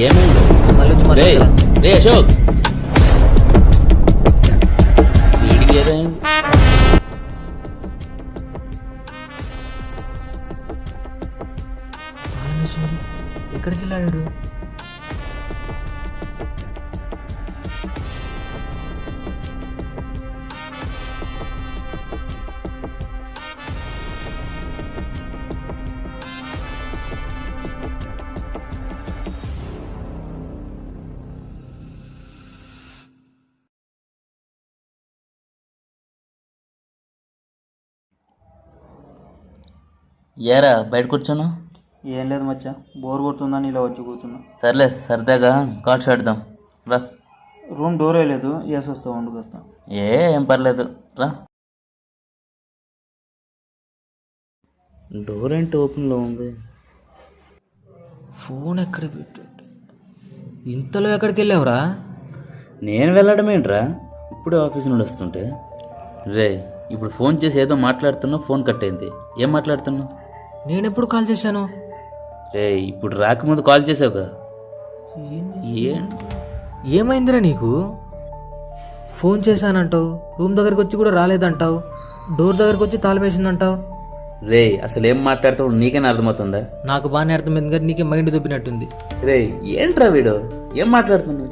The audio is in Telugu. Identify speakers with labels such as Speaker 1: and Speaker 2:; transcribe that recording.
Speaker 1: ఏమైంది?
Speaker 2: మళ్ళీ వచ్చి
Speaker 1: రే
Speaker 2: మాట్లాడతా.
Speaker 1: రే అశోక్, వీడికి ఏదైంది?
Speaker 2: ఆనందిస్తుంది. ఎక్కడికి వెళ్ళాడు?
Speaker 1: ఏరా బయట కూర్చోను?
Speaker 3: ఏం లేదు మచ్చా, బోర్ కొడుతుందని ఇలా వచ్చి కూర్చున్నా.
Speaker 1: సర్లే సరదాగా కార్డ్స్ ఆడదాం రా.
Speaker 3: రూమ్ డోర్ వేయలేదు, వేసి వస్తా వండుకు వస్తా.
Speaker 1: ఏం పర్లేదు రా. డోర్ ఏంటి ఓపెన్లో ఉంది?
Speaker 2: ఫోన్ ఎక్కడ పెట్టు? ఇంతలో ఎక్కడికి వెళ్ళావురా?
Speaker 1: నేను వెళ్ళడం ఏంట్రా, ఇప్పుడే ఆఫీస్ నుండి వస్తుంటే. రే ఇప్పుడు ఫోన్ చేసి ఏదో మాట్లాడుతున్నా, ఫోన్ కట్ అయింది. ఏం మాట్లాడుతున్నా?
Speaker 2: నేనెప్పుడు కాల్ చేశాను?
Speaker 1: రే ఇప్పుడు రాకముందు కాల్ చేసావు కదా. ఏం
Speaker 2: ఏమైందిరా నీకు? ఫోన్ చేశానంటావు, రూమ్ దగ్గరికి వచ్చి కూడా రాలేదంటావు, డోర్ దగ్గరికి వచ్చి తాళం వేసిందంటావు.
Speaker 1: రే అసలు ఏం మాట్లాడతావు నీకైనా అర్థమవుతుందా?
Speaker 2: నాకు బాగానే అర్థమైంది కానీ నీకే మైండ్ దొబ్బినట్టుంది.
Speaker 1: రే ఏంట్రా వీడు, ఏం మాట్లాడుతున్నావు?